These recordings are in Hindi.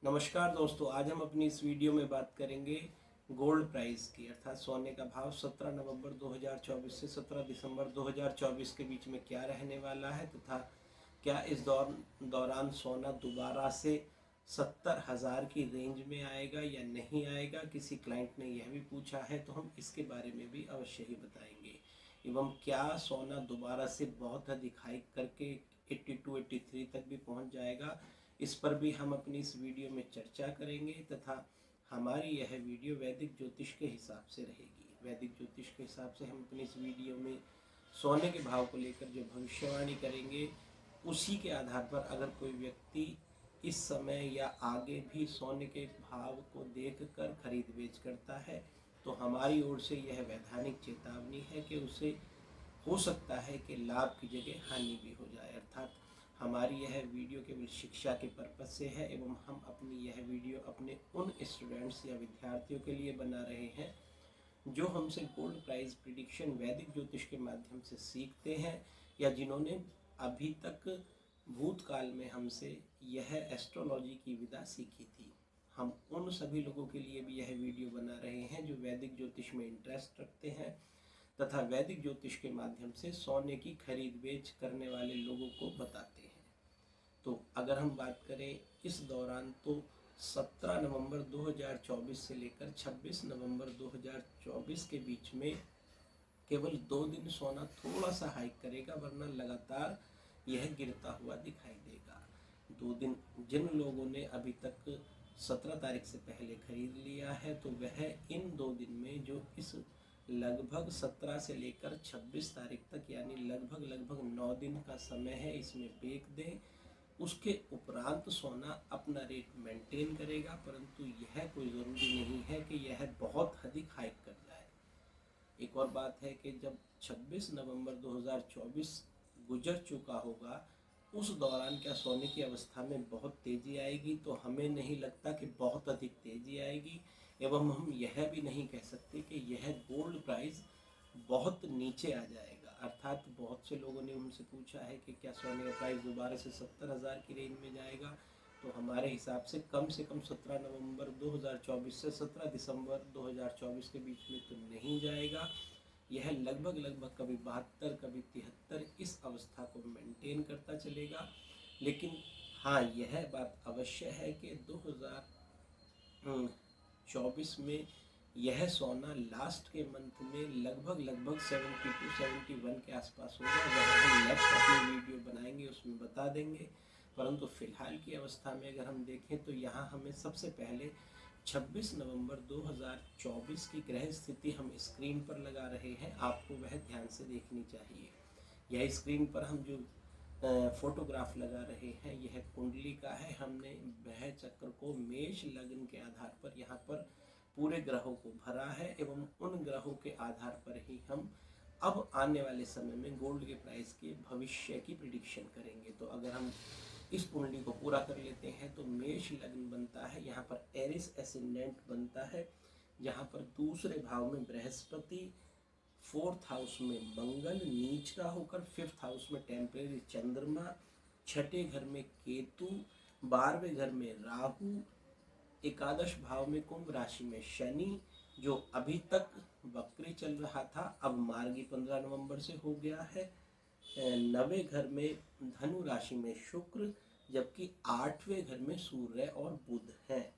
नमस्कार दोस्तों, आज हम अपनी इस वीडियो में बात करेंगे गोल्ड प्राइस की, अर्थात सोने का भाव 17 नवंबर 2024 से 17 दिसंबर 2024 के बीच में क्या रहने वाला है तथा क्या इस दौरान सोना दोबारा से 70,000 की रेंज में आएगा या नहीं आएगा। किसी क्लाइंट ने यह भी पूछा है, तो हम इसके बारे में भी अवश्य ही बताएंगे। एवं क्या सोना दोबारा से बहुत अधिक हाइक करके 82-83 तक भी पहुंच जाएगा, इस पर भी हम अपनी इस वीडियो में चर्चा करेंगे। तथा हमारी यह वीडियो वैदिक ज्योतिष के हिसाब से रहेगी। वैदिक ज्योतिष के हिसाब से हम अपनी इस वीडियो में सोने के भाव को लेकर जो भविष्यवाणी करेंगे, उसी के आधार पर अगर कोई व्यक्ति इस समय या आगे भी सोने के भाव को देखकर खरीद बेच करता है, तो हमारी ओर से यह वैधानिक चेतावनी है कि उसे हो सकता है कि लाभ की जगह हानि भी हो जाए। अर्थात हमारी यह वीडियो केवल शिक्षा के पर्पज से है एवं हम अपनी यह वीडियो अपने उन स्टूडेंट्स या विद्यार्थियों के लिए बना रहे हैं जो हमसे गोल्ड प्राइस प्रिडिक्शन वैदिक ज्योतिष के माध्यम से सीखते हैं, या जिन्होंने अभी तक भूतकाल में हमसे यह एस्ट्रोलॉजी की विधा सीखी थी। हम उन सभी लोगों के लिए भी यह वीडियो बना रहे हैं जो वैदिक ज्योतिष में इंटरेस्ट रखते हैं तथा वैदिक ज्योतिष के माध्यम से सोने की खरीद बेच करने वाले लोगों को बताते हैं। तो अगर हम बात करें इस दौरान, तो 17 नवंबर 2024 से लेकर 26 नवंबर 2024 के बीच में केवल 2 दिन सोना थोड़ा सा हाइक करेगा, वरना लगातार यह गिरता हुआ दिखाई देगा। 2 दिन जिन लोगों ने अभी तक 17 तारीख से पहले खरीद लिया है, तो वह इन 2 दिन में जो इस लगभग 17 से लेकर 26 तारीख तक, यानी लगभग 9 दिन का समय है, इसमें बेच दें। उसके उपरांत सोना अपना रेट मेंटेन करेगा, परंतु यह कोई ज़रूरी नहीं है कि यह बहुत अधिक हाइक कर जाए। एक और बात है कि जब 26 नवंबर 2024 गुजर चुका होगा, उस दौरान क्या सोने की अवस्था में बहुत तेज़ी आएगी, तो हमें नहीं लगता कि बहुत अधिक तेज़ी आएगी। एवं हम यह भी नहीं कह सकते कि यह गोल्ड प्राइस बहुत नीचे आ जाएगा। अर्थात बहुत से लोगों ने हमसे पूछा है कि क्या सोने का प्राइस दोबारा से 70,000 की रेंज में जाएगा, तो हमारे हिसाब से कम 17 नवंबर 2024 से 17 दिसंबर 2024 के बीच में तो नहीं जाएगा। यह लगभग कभी 72 कभी 73 इस अवस्था को मेंटेन करता चलेगा। लेकिन हाँ, यह बात अवश्य है कि 2024 में यह सोना लास्ट के मंथ में लगभग 72-71 के आसपास होगा। वह हम नेक्स्ट अपनी वीडियो बनाएंगे, उसमें बता देंगे। परंतु फिलहाल की अवस्था में अगर हम देखें, तो यहाँ हमें सबसे पहले 26 नवंबर 2024 की ग्रह स्थिति हम स्क्रीन पर लगा रहे हैं, आपको वह ध्यान से देखनी चाहिए। यह स्क्रीन पर हम जो फोटोग्राफ लगा रहे हैं, यह कुंडली का है। हमने वह चक्र को मेष लग्न के आधार पर यहाँ पर पूरे ग्रहों को भरा है एवं उन ग्रहों के आधार पर ही हम अब आने वाले समय में गोल्ड के प्राइस के भविष्य की प्रिडिक्शन करेंगे। तो अगर हम इस कुंडली को पूरा कर लेते हैं, तो मेष लग्न बनता है, यहाँ पर एरिस एसेंडेंट बनता है, जहाँ पर दूसरे भाव में बृहस्पति, 4th हाउस में मंगल नीच का होकर, 5th हाउस में टेम्परेरी चंद्रमा, छठे घर में केतु, 12वें घर में राहु, एकादश भाव में कुंभ राशि में शनि, जो अभी तक वक्री चल रहा था, अब मार्गी 15 नवंबर से हो गया है। 9वें घर में धनु राशि में शुक्र, जबकि 8वें घर में सूर्य और बुध है।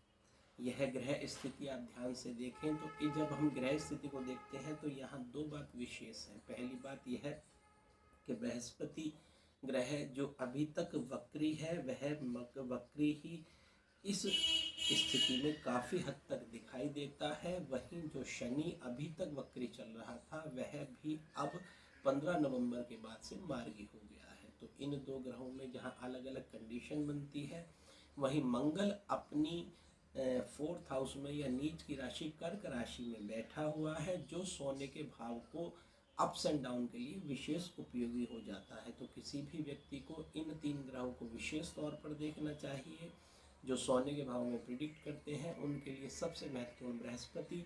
यह ग्रह स्थिति आप ध्यान से देखें, तो जब हम ग्रह स्थिति को देखते हैं, तो यहाँ 2 बात विशेष है। पहली बात यह है कि बृहस्पति ग्रह जो अभी तक वक्री है, वह वक्री ही इस स्थिति में काफ़ी हद तक दिखाई देता है। वहीं जो शनि अभी तक वक्री चल रहा था, वह भी अब 15 नवंबर के बाद से मार्गी हो गया है। तो इन 2 ग्रहों में जहां अलग अलग कंडीशन बनती है, वहीं मंगल अपनी 4th हाउस में या नीच की राशि कर्क राशि में बैठा हुआ है, जो सोने के भाव को अप्स एंड डाउन के लिए विशेष उपयोगी हो जाता है। तो किसी भी व्यक्ति को इन 3 ग्रहों को विशेष तौर पर देखना चाहिए। जो सोने के भाव में प्रिडिक्ट करते हैं, उनके लिए सबसे महत्वपूर्ण बृहस्पति,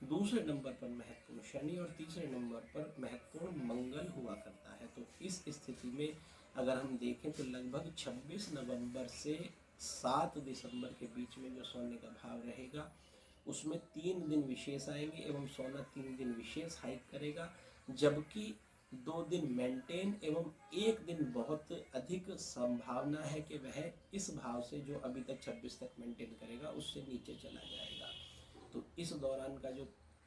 दूसरे नंबर पर महत्वपूर्ण शनि और तीसरे नंबर पर महत्वपूर्ण मंगल हुआ करता है। तो इस स्थिति में अगर हम देखें, तो लगभग 26 नवंबर से 7 दिसंबर के बीच में जो सोने का भाव रहेगा उसमें 3 दिन विशेष आएंगे एवं सोना 3 दिन विशेष हाइक करेगा, जबकि 2 दिन मेंटेन एवं 1 दिन बहुत अधिक संभावना है कि वह इस भाव से जो अभी तक 26 तक मेंटेन करेगा उससे नीचे चला जाएगा। तो इस दौरान का जो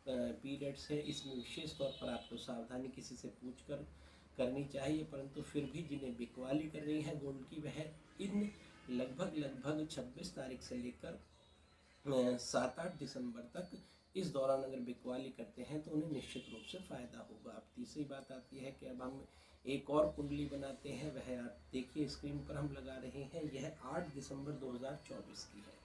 पीरियड्स है इसमें विशेष तौर पर आपको सावधानी किसी से पूछकर करनी चाहिए, परंतु फिर भी जिन्हें बिकवाली कर रही है गोल्ड की वह इन लगभग 26 तारीख से लेकर 7-8 दिसंबर तक इस दौरान अगर बिकवाली करते हैं तो उन्हें निश्चित रूप से फ़ायदा होगा। अब तीसरी बात आती है कि अब हम एक और कुंडली बनाते हैं, वह आप देखिए स्क्रीन पर हम लगा रहे हैं। यह 8 दिसंबर 2024 की है।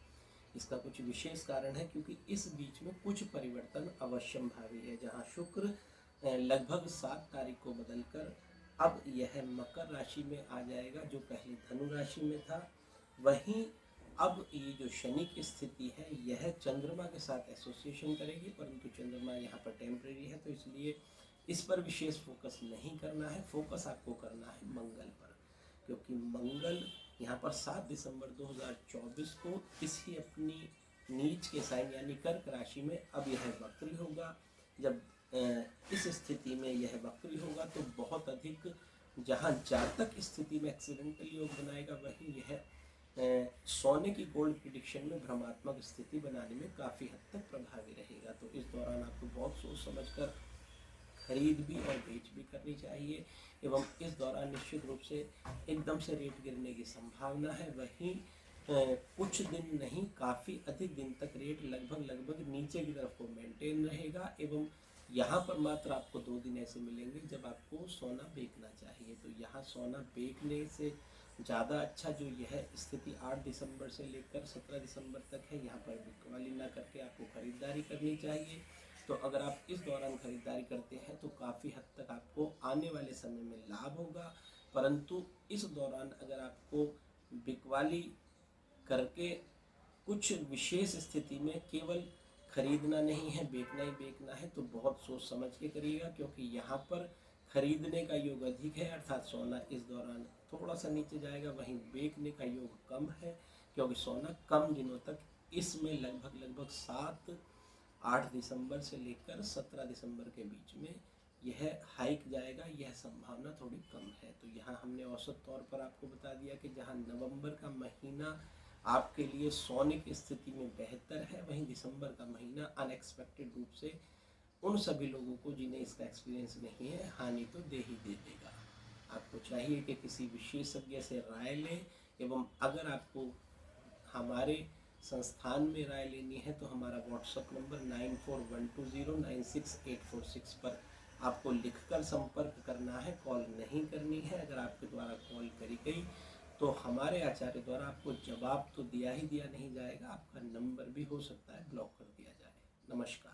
इसका कुछ विशेष कारण है क्योंकि इस बीच में कुछ परिवर्तन अवश्यंभावी है। जहाँ शुक्र लगभग 7 तारीख को बदलकर अब यह मकर राशि में आ जाएगा जो पहले धनु राशि में था, वहीं अब ये जो शनि की स्थिति है यह चंद्रमा के साथ एसोसिएशन करेगी, परंतु चंद्रमा यहाँ पर टेम्परेरी है तो इसलिए इस पर विशेष फोकस नहीं करना है। फोकस आपको करना है मंगल पर, क्योंकि मंगल यहाँ पर 7 दिसंबर 2024 को इसी अपनी नीच के साइन यानी कर्क राशि में अब यह वक्री होगा। जब इस स्थिति में यह वक्री होगा तो बहुत अधिक जहाँ जातक स्थिति में एक्सीडेंटल योग बनाएगा, वहीं यह सोने की गोल्ड प्रिडिक्शन में भ्रमात्मक स्थिति बनाने में काफ़ी हद तक प्रभावी रहेगा। तो इस दौरान आपको बहुत सोच समझकर खरीद भी और बेच भी करनी चाहिए एवं इस दौरान निश्चित रूप से एकदम से रेट गिरने की संभावना है। वहीं कुछ दिन नहीं काफ़ी अधिक दिन तक रेट लगभग नीचे की तरफ को मेंटेन रहेगा एवं यहाँ पर मात्र आपको 2 दिन ऐसे मिलेंगे जब आपको सोना बेचना चाहिए। तो यहाँ सोना बेचने से ज़्यादा अच्छा जो यह स्थिति 8 दिसंबर से लेकर 17 दिसंबर तक है, यहाँ पर बिकवाली ना करके आपको ख़रीदारी करनी चाहिए। तो अगर आप इस दौरान ख़रीदारी करते हैं तो काफ़ी हद तक आपको आने वाले समय में लाभ होगा, परंतु इस दौरान अगर आपको बिकवाली करके कुछ विशेष स्थिति में केवल खरीदना नहीं है, बेचना ही बेचना है, तो बहुत सोच समझ के करिएगा, क्योंकि यहाँ पर खरीदने का योग अधिक है अर्थात सोना इस दौरान थोड़ा सा नीचे जाएगा, वहीं बेचने का योग कम है क्योंकि सोना कम दिनों तक इसमें लगभग 7-8 दिसंबर से लेकर 17 दिसंबर के बीच में यह हाइक जाएगा, यह संभावना थोड़ी कम है। तो यहाँ हमने औसत तौर पर आपको बता दिया कि जहाँ नवंबर का महीना आपके लिए सोने की स्थिति में बेहतर है, वहीं दिसंबर का महीना अनएक्सपेक्टेड रूप से उन सभी लोगों को जिन्हें इसका एक्सपीरियंस नहीं है हानि तो दे ही दे देगा। आपको चाहिए कि किसी विशेषज्ञ से राय लें एवं अगर आपको हमारे संस्थान में राय लेनी है तो हमारा व्हाट्सएप नंबर 9412096846 पर आपको लिखकर संपर्क करना है, कॉल नहीं करनी है। अगर आपके द्वारा कॉल करी गई तो हमारे आचार्य द्वारा आपको जवाब तो दिया ही दिया नहीं जाएगा, आपका नंबर भी हो सकता है ब्लॉक कर दिया जाए। नमस्कार।